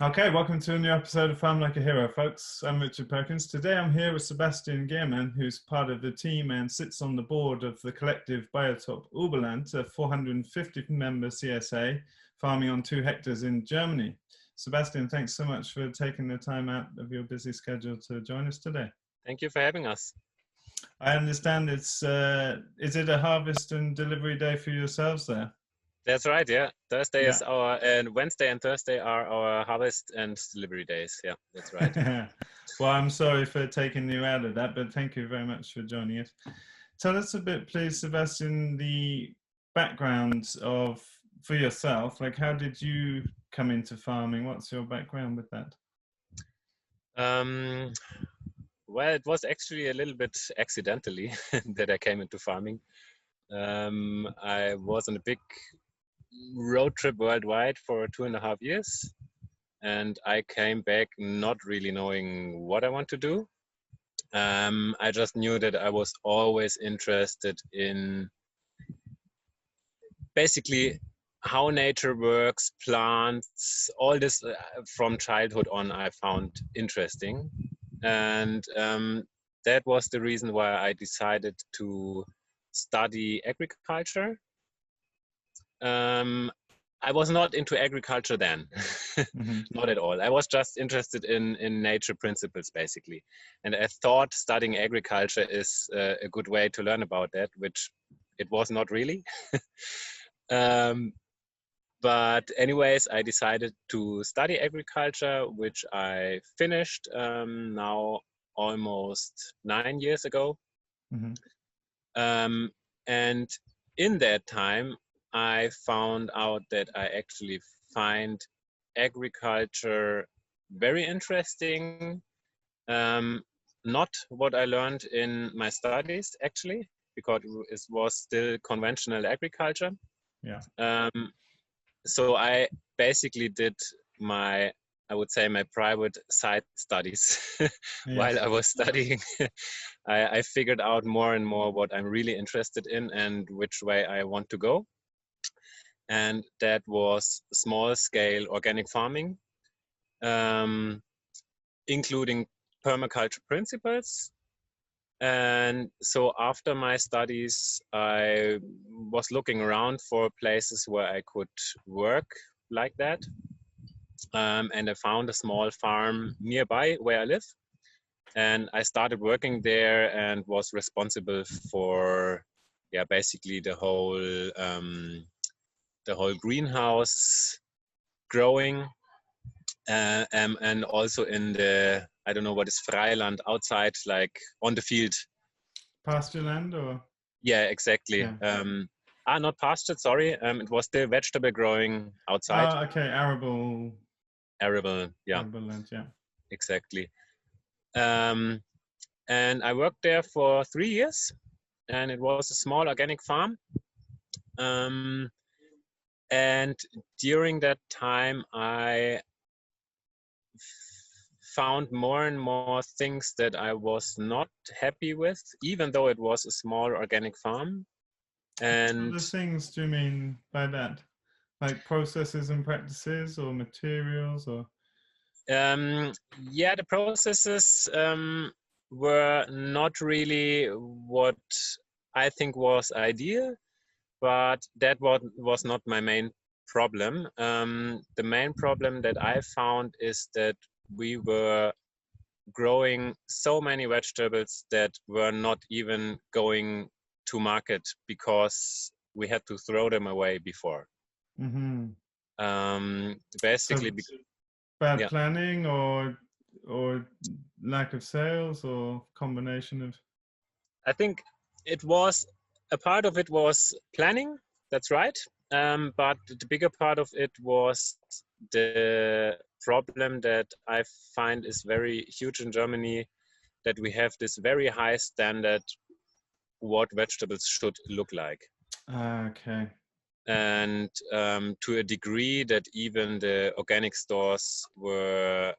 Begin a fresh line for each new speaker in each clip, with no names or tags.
Okay, welcome to a new episode of Farm Like a Hero, folks. I'm Richard Perkins. Today I'm here with Sebastian, who's part of the team and sits on the board of the collective Biotop Oberland, a 450-member CSA farming on 2 hectares in Germany. Sebastian, thanks so much for taking the time out of your busy schedule to join us today.
Thank you for having us.
I understand is it a harvest and delivery day for yourselves there?
That's right, yeah. Thursday is and Wednesday and Thursday are our harvest and delivery days. Yeah, that's right.
Well, I'm sorry for taking you out of that, but thank you very much for joining us. Tell us a bit, please, Sebastian, the background for yourself. Like, how did you come into farming? What's your background with that?
Well, it was actually a little bit accidentally that I came into farming. I was on a big road trip worldwide for 2.5 years, and I came back not really knowing what I want to do. I just knew that I was always interested in basically how nature works, plants, all this from childhood on I found interesting. And that was the reason why I decided to study agriculture. I was not into agriculture then, not at all. I was just interested in nature principles, basically. And I thought studying agriculture is a good way to learn about that, which it was not really. But anyways, I decided to study agriculture, which I finished now almost 9 years ago. And in that time, I found out that I actually find agriculture very interesting. Not what I learned in my studies, actually, because it was still conventional agriculture.
Yeah.
So I basically did my private side studies while I was studying. I figured out more and more what I'm really interested in and which way I want to go. And that was small scale organic farming, including permaculture principles. And so after my studies, I was looking around for places where I could work like that. And I found a small farm nearby where I live. And I started working there and was responsible for, basically the whole greenhouse growing, and also in the, I don't know what is Freiland, outside, like on the field.
Pasture land or?
Yeah, exactly.
Yeah.
Not pastured, sorry. It was still vegetable growing outside.
Oh, okay, arable.
Arable, yeah.
Arable land, yeah.
Exactly. And I worked there for 3 years, and it was a small organic farm. And during that time, I found more and more things that I was not happy with, even though it was a small organic farm. And
what things do you mean by that? Like processes and practices, or materials, or?
Yeah, the processes were not really what I think was ideal, but that was not my main problem. The main problem that I found is that we were growing so many vegetables that were not even going to market because we had to throw them away before. Basically,
so bad planning or lack of sales, or combination of?
I think it was a part of it was planning. That's right. But the bigger part of it was the problem that I find is very huge in Germany, that we have this very high standard what vegetables should look like.
Okay.
And to a degree that even the organic stores were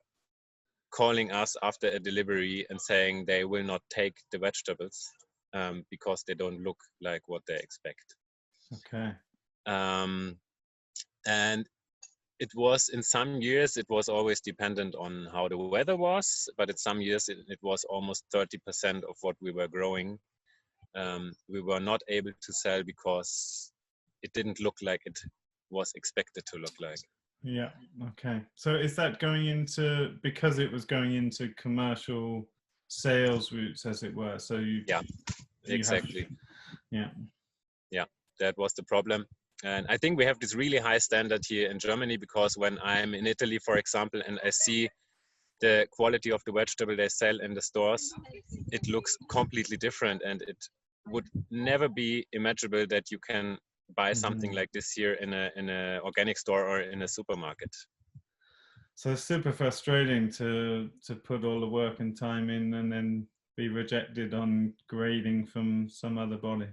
calling us after a delivery and saying they will not take the vegetables because they don't look like what they expect.
Okay.
And it was in some years, it was always dependent on how the weather was, but in some years it was almost 30% of what we were growing. We were not able to sell because it didn't look like it was expected to look like.
Yeah. Okay. So is that going into, because it was going into commercial sales routes, as it were? So you
exactly.
Yeah.
Yeah, that was the problem. And I think we have this really high standard here in Germany, because when I'm in Italy, for example, and I see the quality of the vegetable they sell in the stores, it looks completely different, and it would never be imaginable that you can buy something like this here in a organic store or in a supermarket.
So it's super frustrating to put all the work and time in and then be rejected on grading from some other body.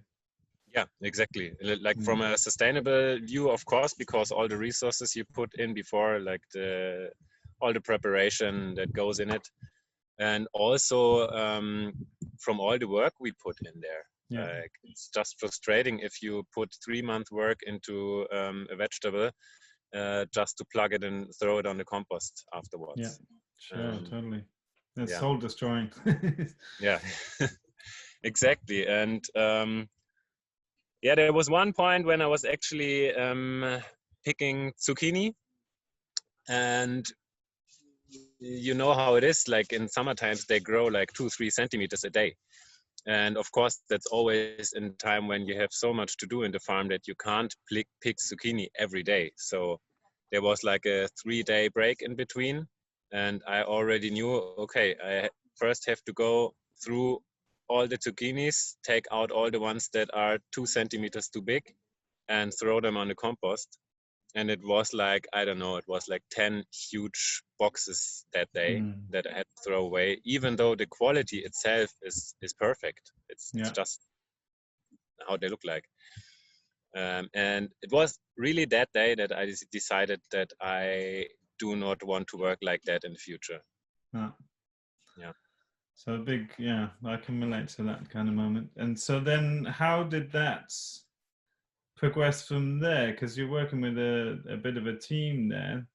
Yeah, exactly. Like from a sustainable view, of course, because all the resources you put in before, like all the preparation that goes in it, and also from all the work we put in there. Like, it's just frustrating if you put 3 months work into a vegetable just to plug it and throw it on the compost afterwards.
Yeah, sure, totally. That's
yeah.
soul destroying.
Yeah, exactly. And yeah, there was one point when I was actually picking zucchini, and you know how it is, like in summer times they grow like 2-3 centimeters a day. And of course, that's always in time when you have so much to do in the farm that you can't pick zucchini every day. So there was like a 3-day break in between. And I already knew, okay, I first have to go through all the zucchinis, take out all the ones that are 2 centimeters too big, and throw them on the compost. And it was like, I don't know, it was like 10 huge boxes that day that I had to throw away, even though the quality itself is perfect. It's just how they look like. And it was really that day that I decided that I do not want to work like that in the future. Yeah.
So a big, I can relate to that kind of moment. And so then how did that progress from there? Because you're working with a bit of a team there.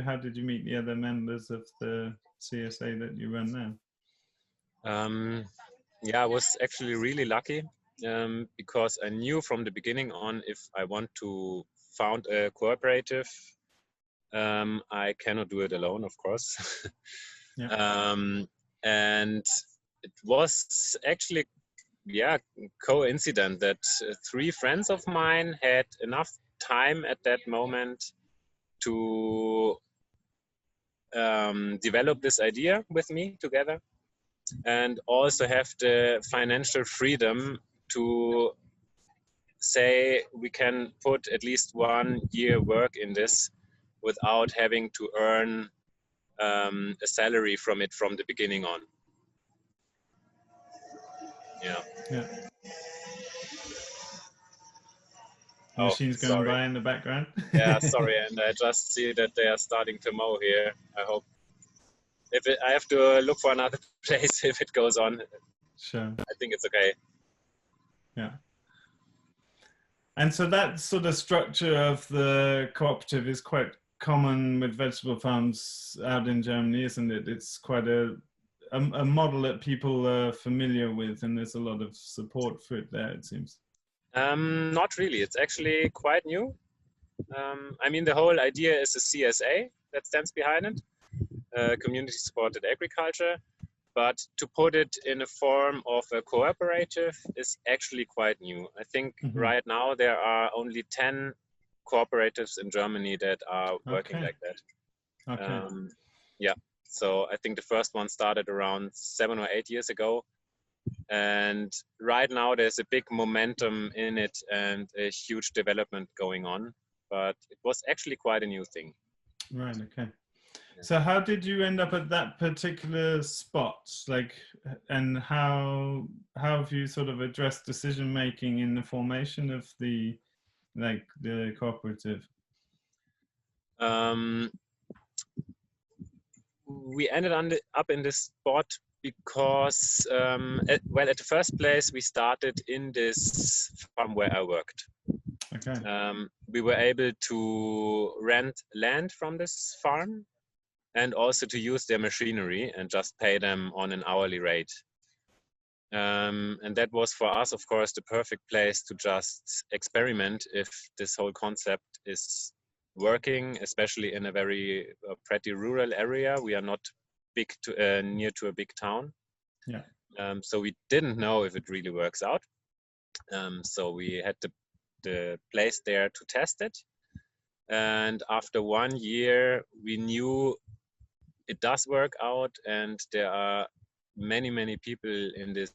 How did you meet the other members of the CSA that you run now?
Yeah, I was actually really lucky because I knew from the beginning on, if I want to found a cooperative, I cannot do it alone, of course. And it was actually, coincident that 3 friends of mine had enough time at that moment to develop this idea with me together, and also have the financial freedom to say we can put at least 1 year work in this without having to earn a salary from it from the beginning on.
Yeah. Machines going by in the background.
Yeah, sorry, and I just see that they are starting to mow here. I hope I have to look for another place if it goes on.
Sure.
I think it's okay.
Yeah. And so that sort of structure of the cooperative is quite common with vegetable farms out in Germany, isn't it? It's quite a model that people are familiar with, and there's a lot of support for it there, it seems.
Not really. It's actually quite new. I mean, the whole idea is a CSA that stands behind it, community supported agriculture. But to put it in a form of a cooperative is actually quite new. I think right now there are only 10 cooperatives in Germany that are working like that. Yeah, so I think the first one started around 7 or 8 years ago. And right now there's a big momentum in it and a huge development going on. But it was actually quite a new thing.
Right, okay. So how did you end up at that particular spot? Like, and how have you sort of addressed decision making in the formation of the cooperative?
We ended up in this spot because, at the first place, we started in this farm where I worked.
Okay.
We were able to rent land from this farm and also to use their machinery and just pay them on an hourly rate. And that was for us, of course, the perfect place to just experiment if this whole concept is working, especially in a very pretty rural area. We are not big near to a big town.
Yeah.
So we didn't know if it really works out. So we had the place there to test it. And after 1 year, we knew it does work out, and there are many people in this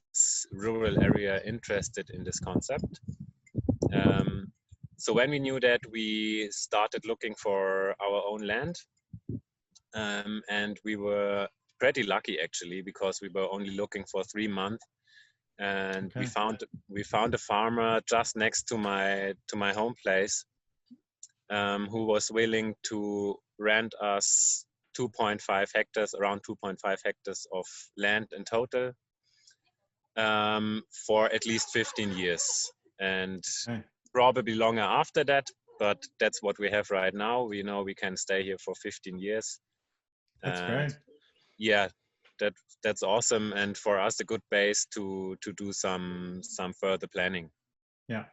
rural area interested in this concept. So when we knew that, we started looking for our own land, and we were pretty lucky actually, because we were only looking for 3 months, and
Okay.
we found a farmer just next to my home place, who was willing to rent us 2.5 hectares, around 2.5 hectares of land in total, for at least 15 years, and
Okay.
probably longer after that, but that's what we have right now. We know we can stay here for 15 years.
That's
And
great.
yeah, that's awesome, and for us a good base to do some further planning.
Yeah.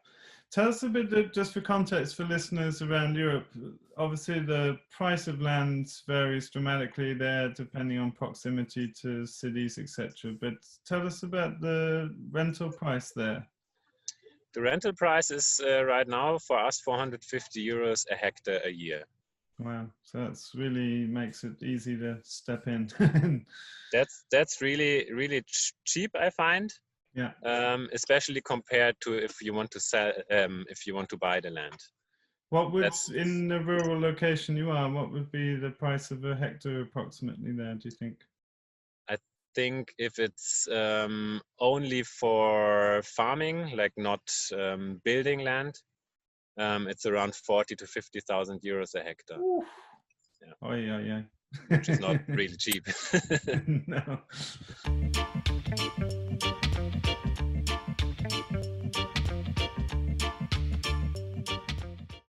Tell us a bit, just for context for listeners around Europe. Obviously, the price of land varies dramatically there, depending on proximity to cities, etc. But tell us about the rental price there.
The rental price is right now for us 450 euros a hectare a year.
Wow, so that's really makes it easy to step in.
That's really cheap, I find.
Yeah.
Especially compared to if you want to sell, if you want to buy the land.
What would, in the rural location you are, what would be the price of a hectare approximately there, do you think?
I think if it's only for farming, like not building land, it's around 40 to 50,000 euros a hectare.
Oof. Yeah. Oh yeah.
Which is not really cheap.
No.